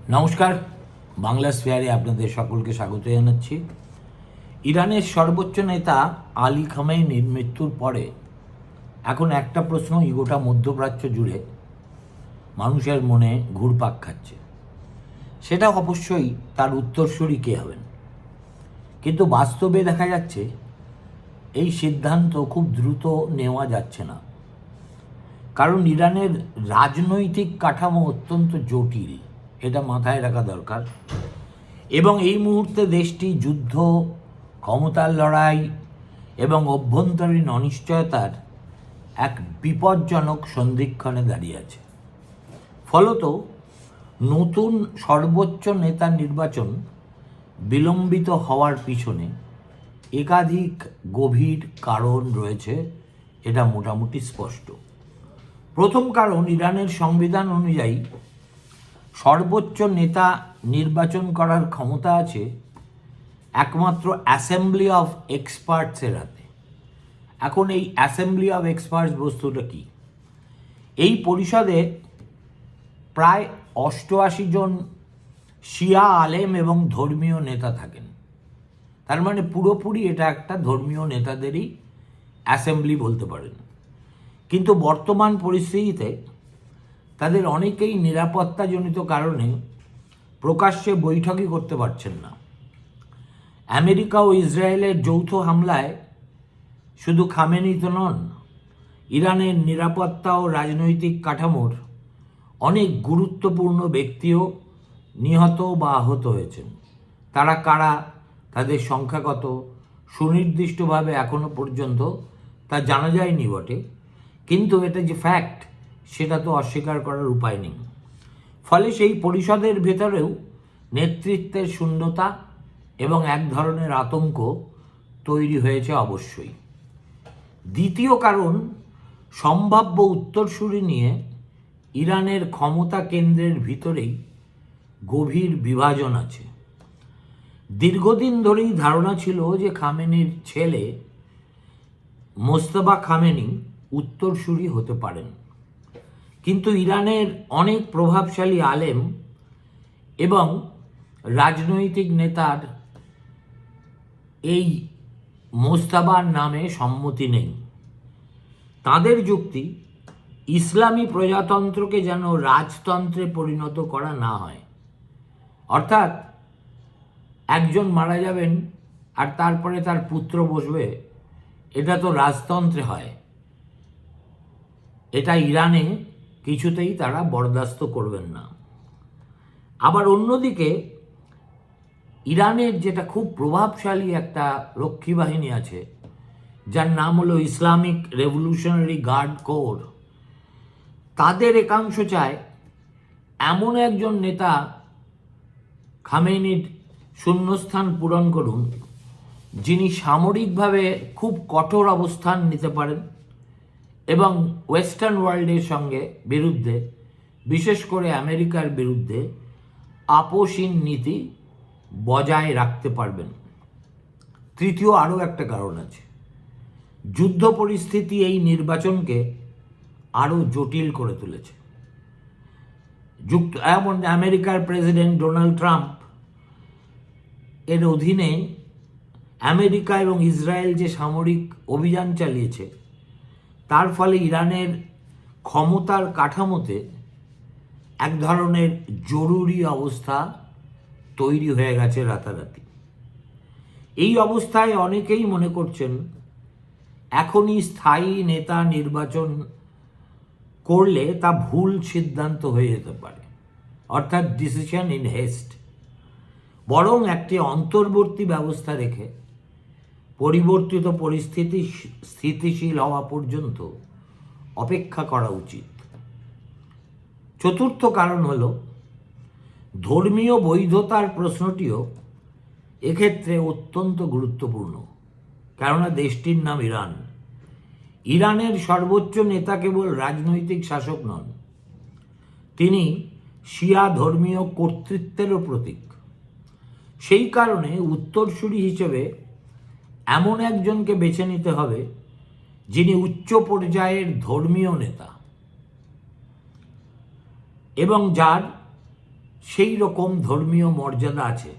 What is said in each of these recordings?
নমস্কার, বাংলা স্ফেয়ারে আপনাদের সকলকে স্বাগত জানাচ্ছি। ইরানের সর্বোচ্চ নেতা আলী খামেনির মৃত্যুর পরে এখন একটা প্রশ্ন গোটা মধ্যপ্রাচ্য জুড়ে মানুষের মনে ঘুরপাক খাচ্ছে, সেটা অবশ্যই তার উত্তরসূরি কে হবেন। কিন্তু বাস্তবে দেখা যাচ্ছে এই সিদ্ধান্ত খুব দ্রুত নেওয়া যাচ্ছে না, কারণ ইরানের রাজনৈতিক কাঠামো অত্যন্ত জটিল, এটা মাথায় রাখা দরকার। এবং এই মুহূর্তে দেশটি যুদ্ধ, ক্ষমতার লড়াই এবং অভ্যন্তরীণ অনিশ্চয়তার এক বিপজ্জনক সন্ধিক্ষণে দাঁড়িয়ে আছে। ফলত নতুন সর্বোচ্চ নেতা নির্বাচন বিলম্বিত হওয়ার পিছনে একাধিক গভীর কারণ রয়েছে, এটা মোটামুটি স্পষ্ট। প্রথম কারণ, ইরানের সংবিধান অনুযায়ী সর্বোচ্চ নেতা নির্বাচন করার ক্ষমতা আছে একমাত্র অ্যাসেম্বলি অফ এক্সপার্টসের হাতে। এখন এই অ্যাসেম্বলি অফ এক্সপার্টস বস্তুটা কি? এই পরিষদে প্রায় 88 জন শিয়া আলেম এবং ধর্মীয় নেতা থাকেন। তার মানে পুরোপুরি এটা একটা ধর্মীয় নেতাদেরই অ্যাসেম্বলি বলতে পারেন। কিন্তু বর্তমান পরিস্থিতিতে তাদের অনেকেই নিরাপত্তাজনিত কারণে প্রকাশ্যে বৈঠকই করতে পারছেন না। আমেরিকা ও ইসরায়েলের যৌথ হামলায় শুধু খামেনি তো নন, ইরানের নিরাপত্তা ও রাজনৈতিক কাঠামোর অনেক গুরুত্বপূর্ণ ব্যক্তিও নিহত বা আহত হয়েছেন। তারা কারা, তাদের সংখ্যা কত, সুনির্দিষ্টভাবে এখনো পর্যন্ত তা জানা যায়নি বটে, কিন্তু এটা যে ফ্যাক্ট সেটা তো অস্বীকার করার উপায় নেই। ফলে সেই পরিষদের ভেতরেও নেতৃত্বের শূন্যতা এবং এক ধরনের আতঙ্ক তৈরি হয়েছে অবশ্যই। দ্বিতীয় কারণ, সম্ভাব্য উত্তরসূরি নিয়ে ইরানের ক্ষমতা কেন্দ্রের ভিতরেই গভীর বিভাজন আছে। দীর্ঘদিন ধরেই ধারণা ছিল যে খামেনির ছেলে মোজতবা খামেনি উত্তরসূরি হতে পারেন, কিন্তু ইরানের অনেক প্রভাবশালী আলেম এবং রাজনৈতিক নেতার এই মোজতবার নামে সম্মতি নেই। তাদের যুক্তি, ইসলামী প্রজাতন্ত্রকে যেন রাজতন্ত্রে পরিণত করা না হয়। অর্থাৎ একজন মারা যাবেন আর তারপরে তার পুত্র বসবে, এটা তো রাজতন্ত্রে হয়, এটা ইরানে কিছুতেই তারা বরদাস্ত করবেন না। আবার অন্যদিকে ইরানের যেটা খুব প্রভাবশালী একটা রক্ষী বাহিনী আছে, যার নাম হলো ইসলামিক রেভলিউশনারি গার্ড কোর, তাদের একাংশ চায় এমন একজন নেতা খামেনির শূন্যস্থান পূরণ করুন, যিনি সামরিকভাবে খুব কঠোর অবস্থান নিতে পারেন এবং ওয়েস্টার্ন ওয়ার্ল্ডের সঙ্গে বিরুদ্ধে, বিশেষ করে আমেরিকার বিরুদ্ধে আপোষহীন নীতি বজায় রাখতে পারবেন। তৃতীয় আরও একটা কারণ আছে, যুদ্ধ পরিস্থিতি এই নির্বাচনকে আরও জটিল করে তুলেছে। এমন আমেরিকার প্রেসিডেন্ট ডোনাল্ড ট্রাম্প এর অধীনে আমেরিকা এবং ইসরায়েল যে সামরিক অভিযান চালিয়েছে, তার ফলে ইরানের ক্ষমতার কাঠামোতে এক ধরনের জরুরি অবস্থা তৈরি হয়ে গেছে রাতারাতি। এই অবস্থায় অনেকেই মনে করছেন এখনই স্থায়ী নেতা নির্বাচন করলে তা ভুল সিদ্ধান্ত হয়ে যেতে পারে, অর্থাৎ ডিসিশন ইন হেস্ট। বরং একটি অন্তর্বর্তী ব্যবস্থা রেখে পরিবর্তিত পরিস্থিতি স্থিতিশীল হওয়া পর্যন্ত অপেক্ষা করা উচিত। চতুর্থ কারণ হল, ধর্মীয় বৈধতার প্রশ্নটিও এক্ষেত্রে অত্যন্ত গুরুত্বপূর্ণ, কেননা দেশটির নাম ইরান। ইরানের সর্বোচ্চ নেতা কেবল রাজনৈতিক শাসক নন, তিনি শিয়া ধর্মীয় কর্তৃত্বেরও প্রতীক। সেই কারণে উত্তরসূরি হিসেবে এমন একজনকে বেছে নিতে হবে যিনি উচ্চ পর্যায়ের ধর্মীয় নেতা এবং যার সেই রকম ধর্মীয় মর্যাদা আছে,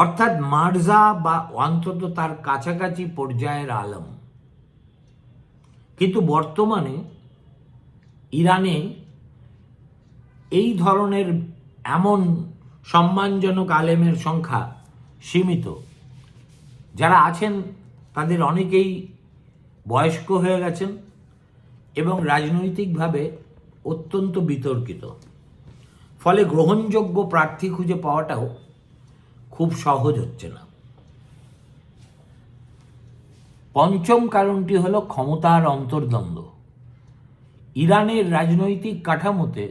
অর্থাৎ মার্জা বা অন্তত তার কাছাকাছি পর্যায়ের আলম। কিন্তু বর্তমানে ইরানে এই ধরনের এমন সম্মানজনক আলেমের সংখ্যা সীমিত। যারা আছেন তাদের অনেকেই বয়স্ক হয়ে গেছেন এবং রাজনৈতিকভাবে অত্যন্ত বিতর্কিত, ফলে গ্রহণযোগ্য প্রার্থী খুঁজে পাওয়াটাও খুব সহজ হচ্ছে না। পঞ্চম কারণটি হলো ক্ষমতার অন্তর্দ্বন্দ্ব। ইরানের রাজনৈতিক কাঠামোতে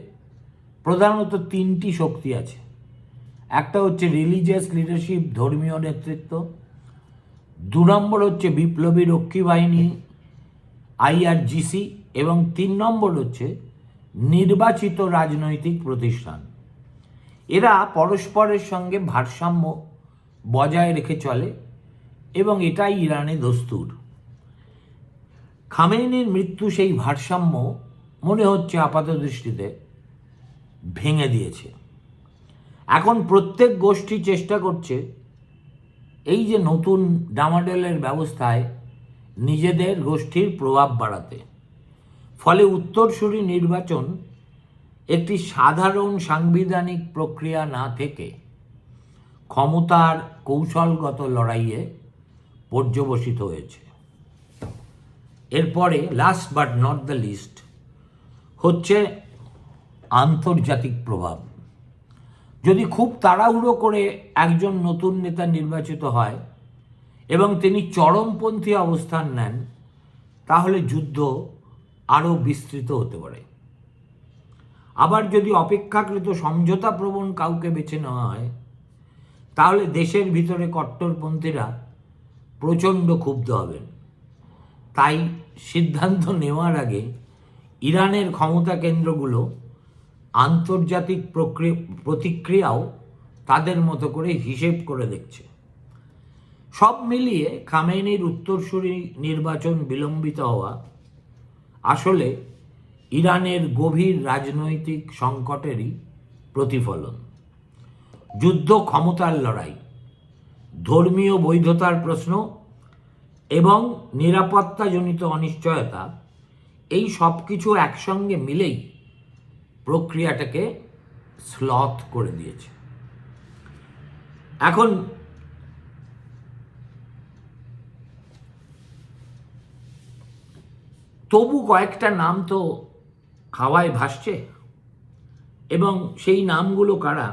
প্রধানত তিনটি শক্তি আছে। একটা হচ্ছে রিলিজিয়াস লিডারশিপ, ধর্মীয় নেতৃত্ব। 2 নম্বর হচ্ছে বিপ্লবী রক্ষী বাহিনী IRGC, এবং 3 নম্বর হচ্ছে নির্বাচিত রাজনৈতিক প্রতিষ্ঠান। এরা পরস্পরের সঙ্গে ভারসাম্য বজায় রেখে চলে এবং এটাই ইরানে দস্তুর। খামেনির মৃত্যু সেই ভারসাম্য মনে হচ্ছে আপাতদৃষ্টিতে ভেঙে দিয়েছে। এখন প্রত্যেক গোষ্ঠী চেষ্টা করছে এই যে নতুন ডামাডোলের ব্যবস্থায় নিজেদের গোষ্ঠীর প্রভাব বাড়াতে। ফলে উত্তরসূরি নির্বাচন একটি সাধারণ সাংবিধানিক প্রক্রিয়া না থেকে ক্ষমতার কৌশলগত লড়াইয়ে পর্যবসিত হয়েছে। এরপরে last but not the least হচ্ছে আন্তর্জাতিক প্রভাব। যদি খুব তাড়াহুড়ো করে একজন নতুন নেতা নির্বাচিত হয় এবং তিনি চরমপন্থী অবস্থান নেন, তাহলে যুদ্ধ আরও বিস্তৃত হতে পারে। আবার যদি অপেক্ষাকৃত সমঝোতাপ্রবণ কাউকে বেছে নেওয়া হয়, তাহলে দেশের ভিতরে কট্টরপন্থীরা প্রচণ্ড ক্ষুব্ধ হবেন। তাই সিদ্ধান্ত নেওয়ার আগে ইরানের ক্ষমতা কেন্দ্রগুলো আন্তর্জাতিক প্রতিক্রিয়াও তাদের মতো করে হিসেব করে দেখছে। সব মিলিয়ে খামেনির উত্তরসূরি নির্বাচন বিলম্বিত হওয়া আসলে ইরানের গভীর রাজনৈতিক সংকটেরই প্রতিফলন। যুদ্ধ, ক্ষমতার লড়াই, ধর্মীয় বৈধতার প্রশ্ন এবং নিরাপত্তাজনিত অনিশ্চয়তা, এই সব কিছু একসঙ্গে মিলেই প্রক্রিয়াটাকে স্লথ করে দিয়েছে। এখন তবু কয়েকটা নাম তো হাওয়ায় ভাসছে, এবং সেই নামগুলো কারা,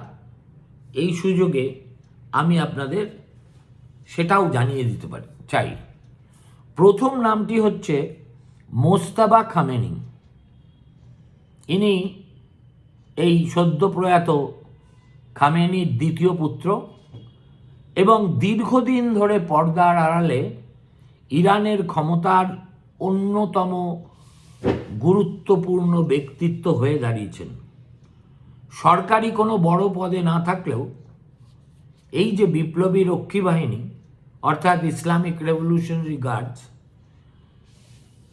এই সুযোগে আমি আপনাদের সেটাও জানিয়ে দিতে চাই। প্রথম নামটি হচ্ছে মোজতাবা খামেনি। ইনি এই সদ্য প্রয়াত খামেনির দ্বিতীয় পুত্র এবং দীর্ঘদিন ধরে পর্দার আড়ালে ইরানের ক্ষমতার অন্যতম গুরুত্বপূর্ণ ব্যক্তিত্ব হয়ে দাঁড়িয়েছেন। সরকারি কোনো বড় পদে না থাকলেও এই যে বিপ্লবী রক্ষী বাহিনী অর্থাৎ ইসলামিক রেভলিউশনারি গার্ডস,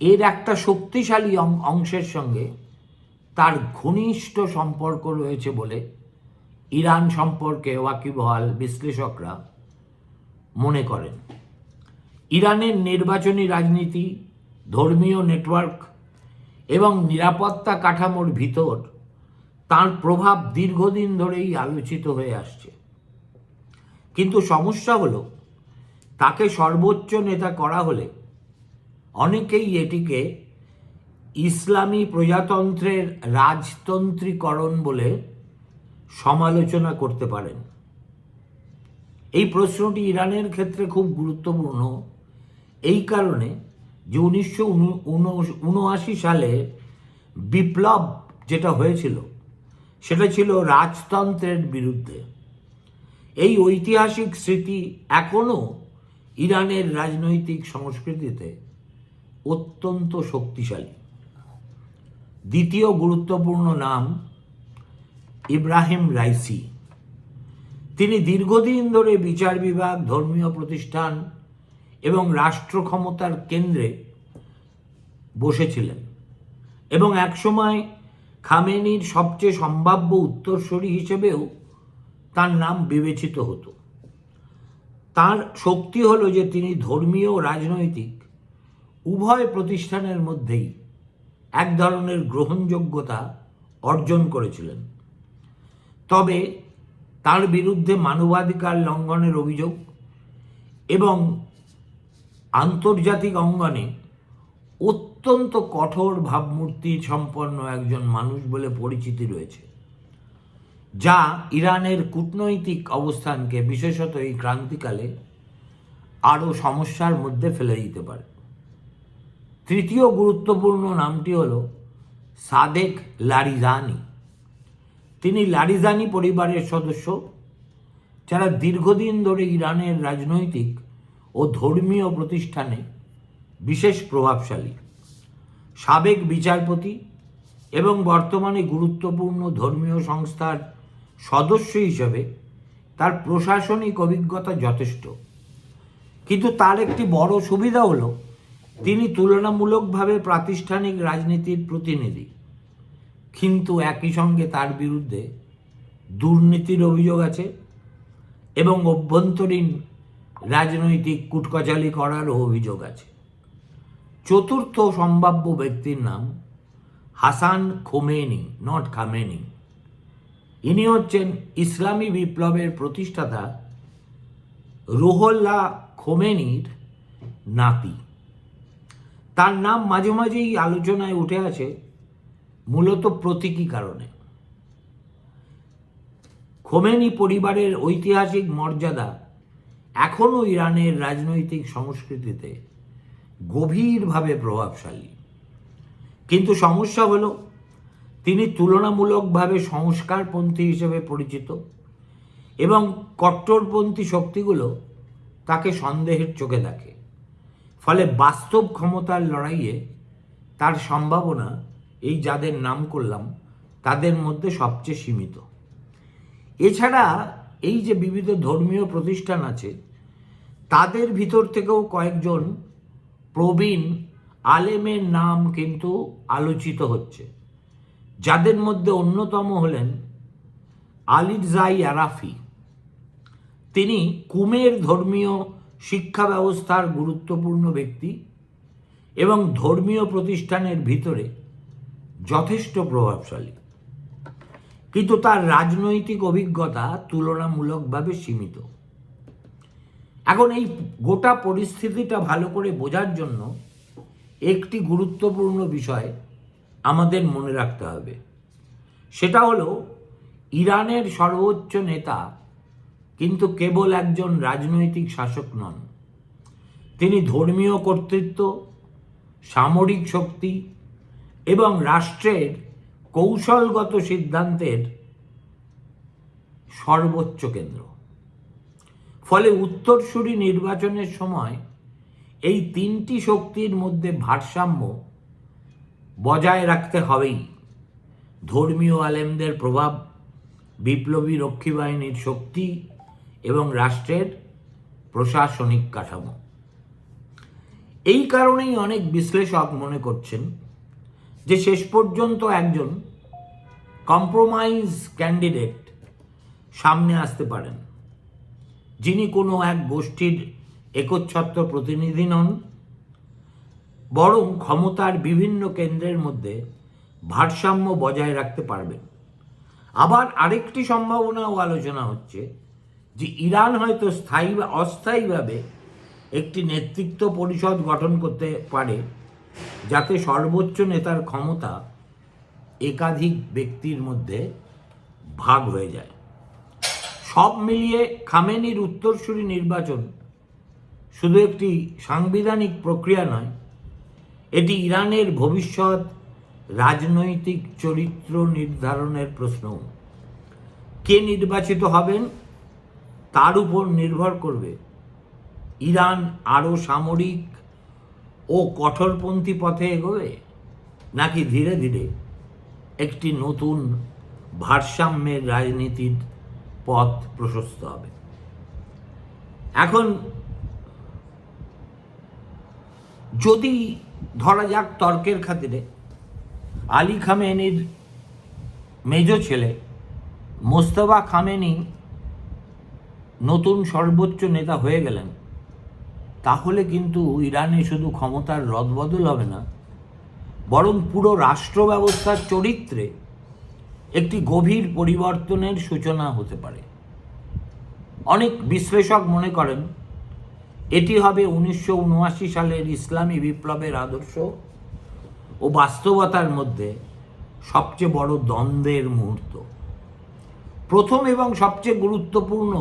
এর একটা শক্তিশালী অংশের সঙ্গে তার ঘনিষ্ঠ সম্পর্ক রয়েছে বলে ইরান সম্পর্কে ওয়াকিবহাল বিশ্লেষকরা মনে করেন। ইরানের নির্বাচনী রাজনীতি, ধর্মীয় নেটওয়ার্ক এবং নিরাপত্তা কাঠামোর ভিতর তার প্রভাব দীর্ঘদিন ধরেই আলোচিত হয়ে আসছে। কিন্তু সমস্যা হলো, তাকে সর্বোচ্চ নেতা করা হলে অনেকেই এটিকে ইসলামী প্রজাতন্ত্রের রাজতন্ত্রীকরণ বলে সমালোচনা করতে পারেন। এই প্রশ্নটি ইরানের ক্ষেত্রে খুব গুরুত্বপূর্ণ এই কারণে যে 1979 সালে বিপ্লব যেটা হয়েছিল সেটা ছিল রাজতন্ত্রের বিরুদ্ধে। এই ঐতিহাসিক স্মৃতি এখনও ইরানের রাজনৈতিক সংস্কৃতিতে অত্যন্ত শক্তিশালী। দ্বিতীয় গুরুত্বপূর্ণ নাম ইব্রাহিম রাইসি। তিনি দীর্ঘদিন ধরে বিচার বিভাগ, ধর্মীয় প্রতিষ্ঠান এবং রাষ্ট্র ক্ষমতার কেন্দ্রে বসেছিলেন এবং একসময় খামেনির সবচেয়ে সম্ভাব্য উত্তরসূরি হিসেবেও তার নাম বিবেচিত হতো। তার শক্তি হলো যে তিনি ধর্মীয় ও রাজনৈতিক উভয় প্রতিষ্ঠানের মধ্যেই এক ধরনের গ্রহণযোগ্যতা অর্জন করেছিলেন। তবে তার বিরুদ্ধে মানবাধিকার লঙ্ঘনের অভিযোগ এবং আন্তর্জাতিক অঙ্গনে অত্যন্ত কঠোর ভাবমূর্তি সম্পন্ন একজন মানুষ বলে পরিচিতি রয়েছে, যা ইরানের কূটনৈতিক অবস্থানকে বিশেষত এই ক্রান্তিকালে আরও সমস্যার মধ্যে ফেলে দিতে পারে। তৃতীয় গুরুত্বপূর্ণ নামটি হল সাদেক লারিজানি। তিনি লারিজানি পরিবারের সদস্য, যারা দীর্ঘদিন ধরে ইরানের রাজনৈতিক ও ধর্মীয় প্রতিষ্ঠানে বিশেষ প্রভাবশালী। সাবেক বিচারপতি এবং বর্তমানে গুরুত্বপূর্ণ ধর্মীয় সংস্থার সদস্য হিসেবে তার প্রশাসনিক অভিজ্ঞতা যথেষ্ট। কিন্তু তার একটি বড় সুবিধা হলো তিনি তুলনামূলকভাবে প্রাতিষ্ঠানিক রাজনীতির প্রতিনিধি, কিন্তু একই সঙ্গে তার বিরুদ্ধে দুর্নীতির অভিযোগ আছে এবং অভ্যন্তরীণ রাজনৈতিক কুটকচালি করারও অভিযোগ আছে। চতুর্থ সম্ভাব্য ব্যক্তির নাম হাসান খোমেনি, নট খামেনি। ইনি হচ্ছেন ইসলামী বিপ্লবের প্রতিষ্ঠাতা রুহুল্লাহ খোমেনির নাতি। তার নাম মাঝে মাঝেই আলোচনায় উঠে আসে, মূলত প্রতীকী কারণে। খোমেনি পরিবারের ঐতিহাসিক মর্যাদা এখনও ইরানের রাজনৈতিক সংস্কৃতিতে গভীরভাবে প্রভাবশালী। কিন্তু সমস্যা হলো তিনি তুলনামূলকভাবে সংস্কারপন্থী হিসেবে পরিচিত এবং কট্টরপন্থী শক্তিগুলো তাকে সন্দেহের চোখে দেখে। ফলে বাস্তব ক্ষমতার লড়াইয়ে তার সম্ভাবনা এই যাদের নাম করলাম তাদের মধ্যে সবচেয়ে সীমিত। এছাড়া এই যে বিবিধ ধর্মীয় প্রতিষ্ঠান আছে, তাদের ভিতর থেকেও কয়েকজন প্রবীণ আলেমের নাম কিন্তু আলোচিত হচ্ছে, যাদের মধ্যে অন্যতম হলেন আলিরজাই আরাফি। তিনি কুমের ধর্মীয় শিক্ষা ব্যবস্থার গুরুত্বপূর্ণ ব্যক্তি এবং ধর্মীয় প্রতিষ্ঠানের ভিতরে যথেষ্ট প্রভাবশালী, কিন্তু তার রাজনৈতিক অভিজ্ঞতা তুলনামূলকভাবে সীমিত। এখন এই গোটা পরিস্থিতিটা ভালো করে বোঝার জন্য একটি গুরুত্বপূর্ণ বিষয় আমাদের মনে রাখতে হবে। সেটা হলো ইরানের সর্বোচ্চ নেতা কিন্তু কেবল একজন রাজনৈতিক শাসক নন। তিনি ধর্মীয় কর্তৃত্ব, সামরিক শক্তি এবং রাষ্ট্রের কৌশলগত সিদ্ধান্তের সর্বোচ্চ কেন্দ্র। ফলে উত্তরসূরি নির্বাচনের সময় এই তিনটি শক্তির মধ্যে ভারসাম্য বজায় রাখতে হবেই। ধর্মীয় আলেমদের প্রভাব, বিপ্লবী রক্ষী বাহিনীর শক্তি এবং রাষ্ট্রের প্রশাসনিক কাঠামো। এই কারণেই অনেক বিশ্লেষক মনে করছেন যে শেষ পর্যন্ত একজন কম্প্রোমাইজ ক্যান্ডিডেট সামনে আসতে পারেন, যিনি কোনো এক গোষ্ঠীর একচ্ছত্র প্রতিনিধি নন, বরং ক্ষমতার বিভিন্ন কেন্দ্রের মধ্যে ভারসাম্য বজায় রাখতে পারবেন। আবার আরেকটি সম্ভাবনাও আলোচনা হচ্ছে যে ইরান হয়তো স্থায়ী বা অস্থায়ীভাবে একটি নেতৃত্ব পরিষদ গঠন করতে পারে, যাতে সর্বোচ্চ নেতার ক্ষমতা একাধিক ব্যক্তির মধ্যে ভাগ হয়ে যায়। সব মিলিয়ে খামেনির উত্তরসূরি নির্বাচন শুধু একটি সাংবিধানিক প্রক্রিয়া নয়, এটি ইরানের ভবিষ্যৎ রাজনৈতিক চরিত্র নির্ধারণের প্রশ্ন। কে নির্বাচিত হবেন তার উপর নির্ভর করবে ইরান আরও সামরিক ও কঠোরপন্থী পথে এগোবে, নাকি ধীরে ধীরে একটি নতুন ভারসাম্যের রাজনীতির পথ প্রশস্ত হবে। এখন যদি ধরা যাক তর্কের খাতিরে আলী খামেনির মেজ ছেলে মোস্তফা খামেনি নতুন সর্বোচ্চ নেতা হয়ে গেলেন, তাহলে কিন্তু ইরানে শুধু ক্ষমতার রদবদল হবে না, বরং পুরো রাষ্ট্র ব্যবস্থার চরিত্রে একটি গভীর পরিবর্তনের সূচনা হতে পারে। অনেক বিশ্লেষক মনে করেন এটি হবে 1979 সালের ইসলামী বিপ্লবের আদর্শ ও বাস্তবতার মধ্যে সবচেয়ে বড় দ্বন্দ্বের মুহূর্ত। প্রথম এবং সবচেয়ে গুরুত্বপূর্ণ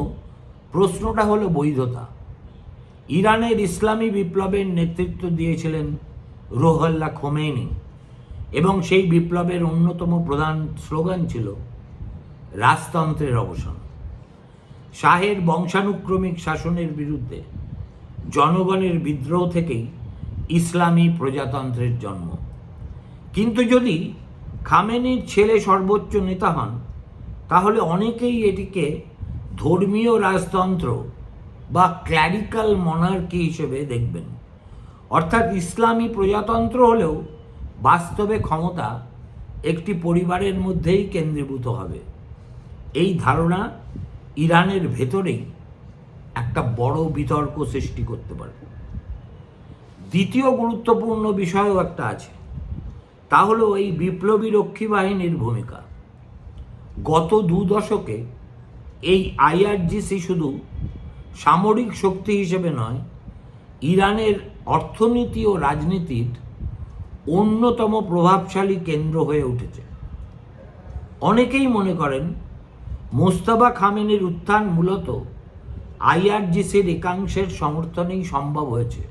প্রশ্নটা হলো বৈধতা। ইরানের ইসলামী বিপ্লবের নেতৃত্ব দিয়েছিলেন রুহুল্লাহ খোমেনি এবং সেই বিপ্লবের অন্যতম প্রধান স্লোগান ছিল রাজতন্ত্রের অবসান। শাহের বংশানুক্রমিক শাসনের বিরুদ্ধে জনগণের বিদ্রোহ থেকেই ইসলামী প্রজাতন্ত্রের জন্ম। কিন্তু যদি খামেনির ছেলে সর্বোচ্চ নেতা হন, তাহলে অনেকেই এটিকে ধর্মীয় রাজতন্ত্র বা ক্ল্যারিক্যাল মনার্কি হিসেবে দেখবেন। অর্থাৎ ইসলামী প্রজাতন্ত্র হলেও বাস্তবে ক্ষমতা একটি পরিবারের মধ্যেই কেন্দ্রীভূত হবে। এই ধারণা ইরানের ভেতরেই একটা বড় বিতর্ক সৃষ্টি করতে পারে। দ্বিতীয় গুরুত্বপূর্ণ বিষয়ও একটা আছে, তা হলো এই বিপ্লবী রক্ষী বাহিনীর ভূমিকা। গত 2 দশকে এই আইআরজিসি শুধু সামরিক শক্তি হিসেবে নয়, ইরানের অর্থনীতি ও রাজনীতির অন্যতম প্রভাবশালী কেন্দ্র হয়ে উঠেছে। অনেকেই মনে করেন মোস্তফা খামেনির উত্থান মূলত আইআরজিসির একাংশের সমর্থনেই সম্ভব হয়েছে,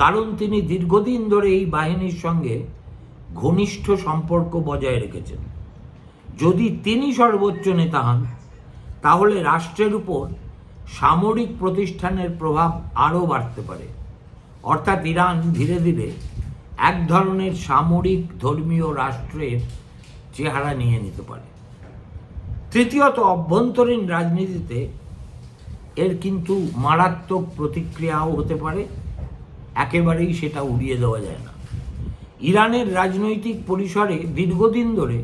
কারণ তিনি দীর্ঘদিন ধরে এই বাহিনীর সঙ্গে ঘনিষ্ঠ সম্পর্ক বজায় রেখেছেন। যদি তিনি সর্বোচ্চ নেতা হন, তাহলে রাষ্ট্রের উপর সামরিক প্রতিষ্ঠানের প্রভাব আরও বাড়তে পারে। অর্থাৎ ইরান ধীরে ধীরে এক ধরনের সামরিক ধর্মীয় রাষ্ট্রের চেহারা নিয়ে নিতে পারে। তৃতীয়ত, অভ্যন্তরীণ রাজনীতিতে এর কিন্তু মারাত্মক প্রতিক্রিয়াও হতে পারে, একেবারেই সেটা উড়িয়ে দেওয়া যায় না। ইরানের রাজনৈতিক পরিসরে দীর্ঘদিন ধরে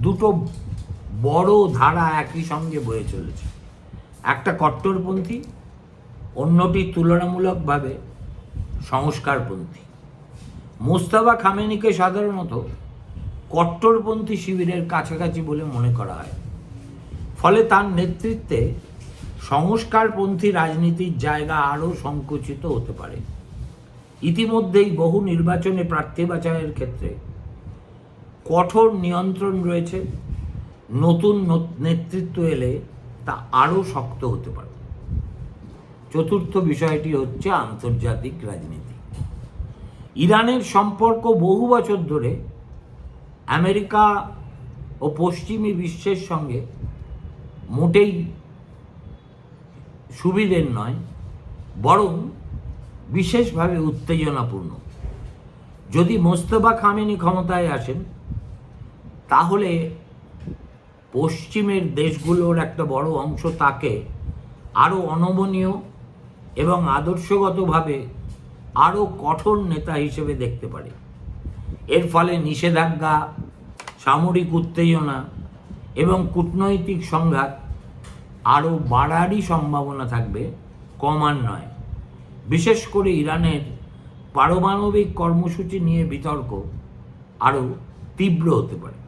দুটো বড় ধারা একই সঙ্গে বয়ে চলেছে। একটা কট্টরপন্থী, অন্যটি তুলনামূলকভাবে সংস্কারপন্থী। মোস্তফা খামেনিকে সাধারণত কট্টরপন্থী শিবিরের কাছাকাছি বলে মনে করা হয়, ফলে তার নেতৃত্বে সংস্কারপন্থী রাজনীতির জায়গা আরও সংকুচিত হতে পারে। ইতিমধ্যেই বহু নির্বাচনে প্রার্থী বাছাইয়ের ক্ষেত্রে কঠোর নিয়ন্ত্রণ রয়েছে। নতুন নেতৃত্ব এলে তা আরও শক্ত হতে পারে। চতুর্থ বিষয়টি হচ্ছে আন্তর্জাতিক রাজনীতি। ইরানের সম্পর্ক বহু বছর ধরে আমেরিকা ও পশ্চিমী বিশ্বের সঙ্গে মোটেই সুবিধের নয়, বরং বিশেষভাবে উত্তেজনাপূর্ণ। যদি মোস্তফা খামেনি ক্ষমতায় আসেন, তাহলে পশ্চিমের দেশগুলোর একটা বড় অংশ তাকে আরও অনমনীয় এবং আদর্শগতভাবে আরও কঠোর নেতা হিসেবে দেখতে পারে। এর ফলে নিষেধাজ্ঞা, সামরিক উত্তেজনা এবং কূটনৈতিক সংঘাত আরও বাড়ারই সম্ভাবনা থাকবে, কমার নয়। বিশেষ করে ইরানের পারমাণবিক কর্মসূচি নিয়ে বিতর্ক আরও তীব্র হতে পারে।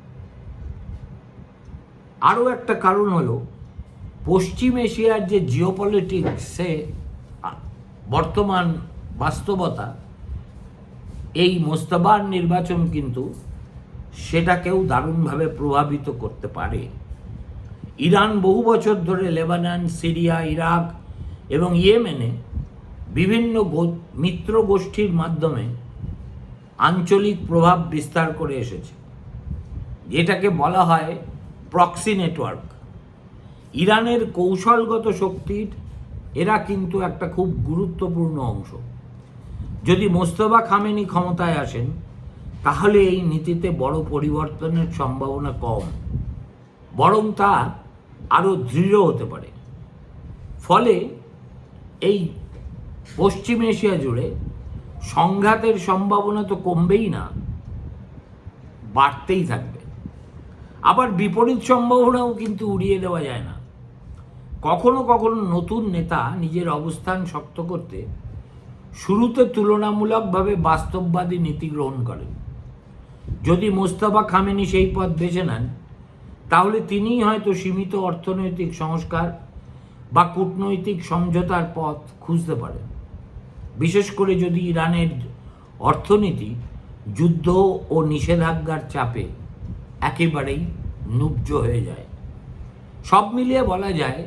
আরও একটা কারণ হলো পশ্চিম এশিয়ার যে জিওপলিটিক্সে বর্তমান বাস্তবতা, এই মোস্তফার নির্বাচন কিন্তু সেটাকেও দারুণভাবে প্রভাবিত করতে পারে। ইরান বহু বছর ধরে লেবানন, সিরিয়া, ইরাক এবং ইয়েমেনে বিভিন্ন মিত্র গোষ্ঠীর মাধ্যমে আঞ্চলিক প্রভাব বিস্তার করে এসেছে, যেটাকে বলা হয় প্রক্সি নেটওয়ার্ক। ইরানের কৌশলগত শক্তির এরা কিন্তু একটা খুব গুরুত্বপূর্ণ অংশ। যদি মোস্তফা খামেনি ক্ষমতায় আসেন, তাহলে এই নীতিতে বড় পরিবর্তনের সম্ভাবনা কম, বরং তা আরও দৃঢ় হতে পারে। ফলে এই পশ্চিম এশিয়া জুড়ে সংঘাতের সম্ভাবনা তো কমবেই না, বাড়তেই থাকবে। আবার বিপরীত সম্ভাবনাও কিন্তু উড়িয়ে দেওয়া যায় না। কখনো কখনো নতুন নেতা নিজের অবস্থান শক্ত করতে শুরুতে তুলনামূলকভাবে বাস্তববাদী নীতি গ্রহণ করেন। যদি মোস্তফা খামেনি সেই পথ বেছে নেন, তাহলে তিনিই হয়তো সীমিত অর্থনৈতিক সংস্কার বা কূটনৈতিক সমঝোতার পথ খুঁজতে পারেন, বিশেষ করে যদি ইরানের অর্থনীতি যুদ্ধ ও নিষেধাজ্ঞার চাপে একেবারেই নুব্জ হয়ে যায়। সব মিলিয়ে বলা যায়,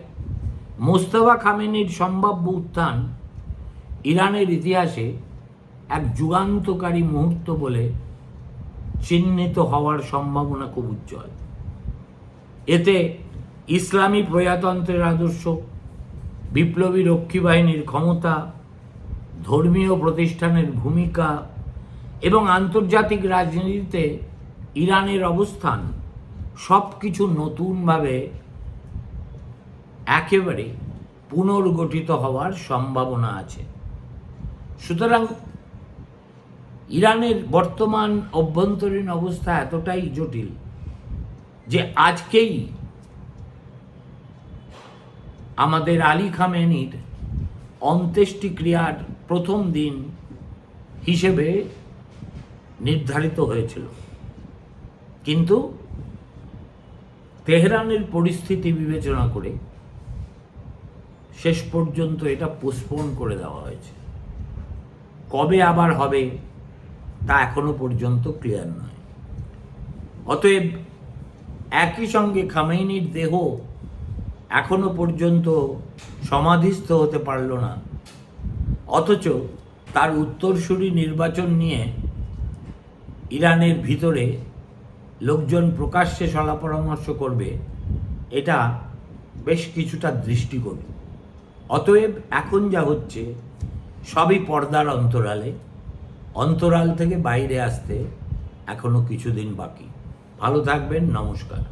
মোস্তফা খামেনির সম্ভাব্য উত্থান ইরানের ইতিহাসে এক যুগান্তকারী মুহূর্ত বলে চিহ্নিত হওয়ার সম্ভাবনা খুব উজ্জ্বল। এতে ইসলামী প্রজাতন্ত্রের আদর্শ, বিপ্লবী রক্ষী বাহিনীর ক্ষমতা, ধর্মীয় প্রতিষ্ঠানের ভূমিকা এবং আন্তর্জাতিক রাজনীতিতে ইরানের অবস্থান সব কিছু নতুনভাবে একেবারে পুনর্গঠিত হওয়ার সম্ভাবনা আছে। সুতরাং ইরানের বর্তমান অভ্যন্তরীণ অবস্থা এতটাই জটিল যে আজকেই আমাদের আলী খামেনির অন্ত্যেষ্টিক্রিয়ার প্রথম দিন হিসেবে নির্ধারিত হয়েছিল, কিন্তু তেহরানের পরিস্থিতি বিবেচনা করে শেষ পর্যন্ত এটা পোস্টপোন করে দেওয়া হয়েছে। কবে আবার হবে তা এখনো পর্যন্ত ক্লিয়ার নয়। অতএব একই সঙ্গে খামেনির দেহ এখনো পর্যন্ত সমাধিস্থ হতে পারল না, অথচ তার উত্তরসূরি নির্বাচন নিয়ে ইরানের ভিতরে লোকজন প্রকাশ্যে সলা পরামর্শ করবে, এটা বেশ কিছুটা দৃষ্টিকোণ। অতএব এখন যা হচ্ছে সবই পর্দার অন্তরালে, অন্তরাল থেকে বাইরে আসতে এখনো কিছুদিন বাকি। ভালো থাকবেন, নমস্কার।